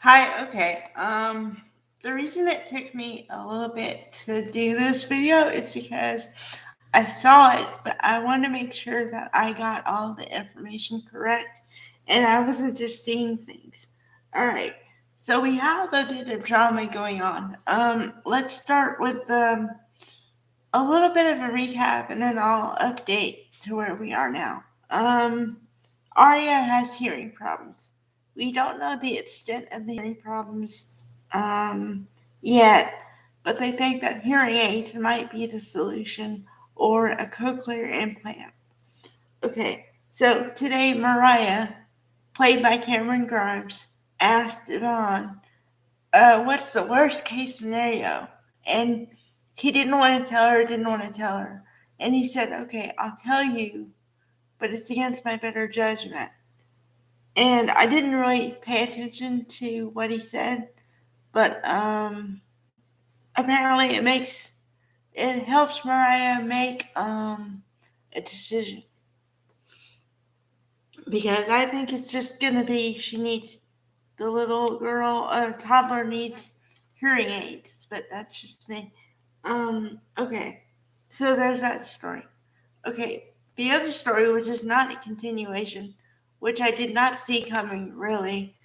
Hi, okay. The reason it took me a little bit to do this video is because I saw it, but I wanted to make sure that I got all the information correct and I wasn't just seeing things. All right. So we have a bit of drama going on. Let's start with a little bit of a recap and then I'll update to where we are now. Arya has hearing problems. We don't know the extent of the hearing problems yet, but they think that hearing aids might be the solution or a cochlear implant. Okay, so today Mariah, played by Cameron Grimes, asked Devon, what's the worst case scenario? And he didn't want to tell her, didn't want to tell her. And he said, okay, I'll tell you, but it's against my better judgment. And I didn't really pay attention to what he said, but apparently it helps Mariah make a decision because I think it's just gonna be she needs the little girl, toddler needs hearing aids, but that's just me. Okay, so there's that story. Okay, the other story, which is not a continuation, which I did not see coming really,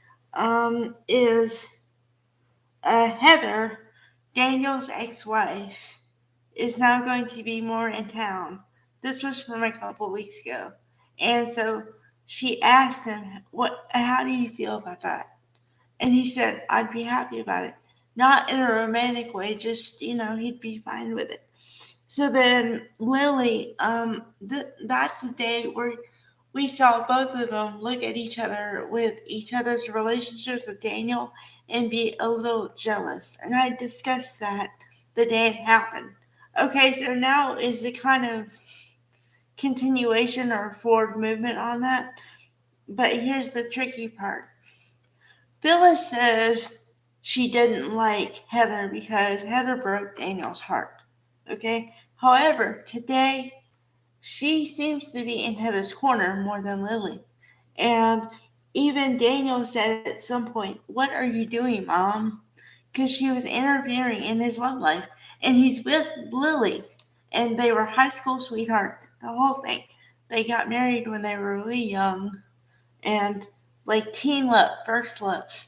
is Heather, Daniel's ex wife, is now going to be more in town. This was from a couple weeks ago. And so she asked him, how do you feel about that? And he said, I'd be happy about it. Not in a romantic way, just, he'd be fine with it. So then Lily, that's the day where we saw both of them look at each other with each other's relationships with Daniel and be a little jealous. And I discussed that the day it happened. Okay, so now is the kind of continuation or forward movement on that. But here's the tricky part. Phyllis says she didn't like Heather because Heather broke Daniel's heart. Okay? However, today she seems to be in Heather's corner more than Lily. And even Daniel said at some point, what are you doing, Mom? Because she was interfering in his love life. And he's with Lily. And they were high school sweethearts, the whole thing. They got married when they were really young. And like teen love, first love.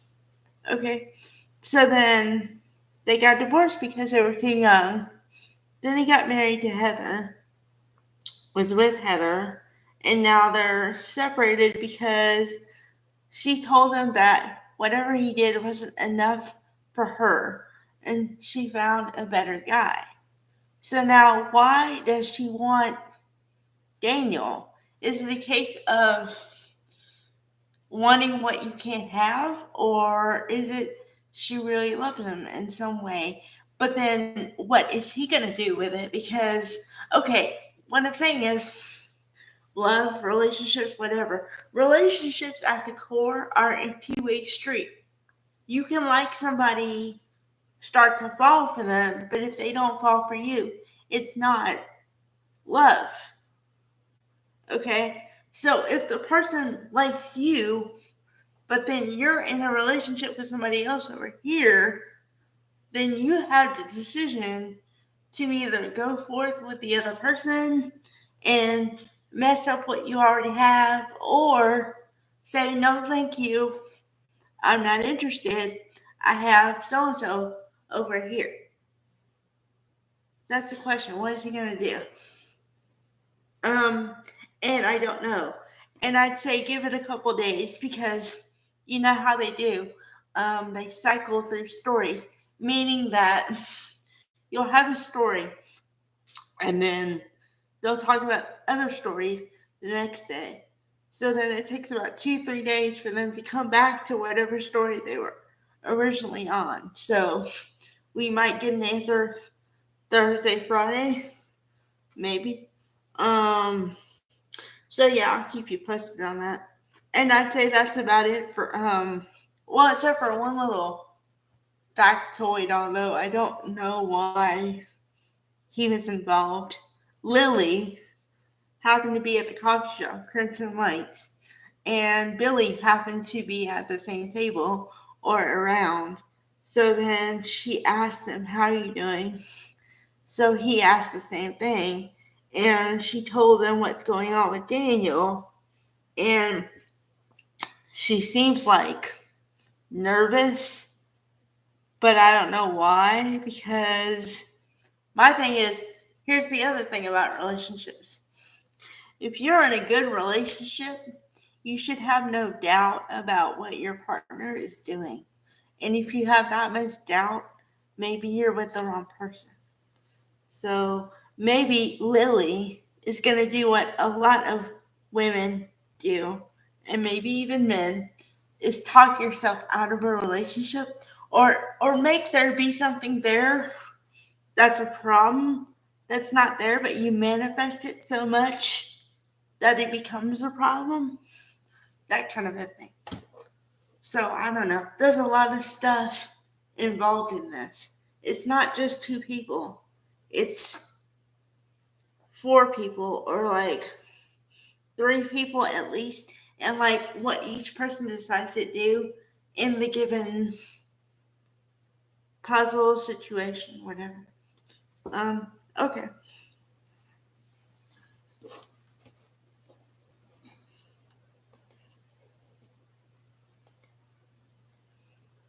Okay. So then they got divorced because they were too young. Then he got married to Heather, was with Heather, and now they're separated because she told him that whatever he did wasn't enough for her and she found a better guy. So now, why does she want Daniel? Is it a case of wanting what you can't have, or is it she really loves him in some way? But then, what is he gonna do with it? Because, okay, what I'm saying is love, relationships, whatever. Relationships at the core are a two-way street. You can like somebody, start to fall for them, but if they don't fall for you, it's not love. Okay? So if the person likes you, but then you're in a relationship with somebody else over here, then you have the decision to either go forth with the other person and mess up what you already have, or say, no, thank you, I'm not interested. I have so and so over here. That's the question. What is he going to do? Um, and I don't know. And I'd say give it a couple days because you know how they do. They cycle through stories, meaning that you'll have a story and then they'll talk about other stories the next day. So then it takes about 2, 3 days for them to come back to whatever story they were originally on. So we might get an answer Thursday, Friday, maybe. Um, so yeah, I'll keep you posted on that. And I'd say that's about it for well, except for one little factoid, although I don't know why he was involved. Lily happened to be at the coffee shop, Crimson Lights, and Billy happened to be at the same table or around. So then she asked him, "How are you doing?" So he asked the same thing. And she told him what's going on with Daniel. And she seems like nervous, but I don't know why. Because my thing is, here's the other thing about relationships. If you're in a good relationship, you should have no doubt about what your partner is doing. And if you have that much doubt, maybe you're with the wrong person. So maybe Lily is going to do what a lot of women do, and maybe even men, is talk yourself out of a relationship, or make there be something there that's a problem that's not there, but you manifest it so much that it becomes a problem. That kind of a thing. So I don't know. There's a lot of stuff involved in this. It's not just two people. It's four people, or like three people at least, and like what each person decides to do in the given puzzle situation, whatever. Okay.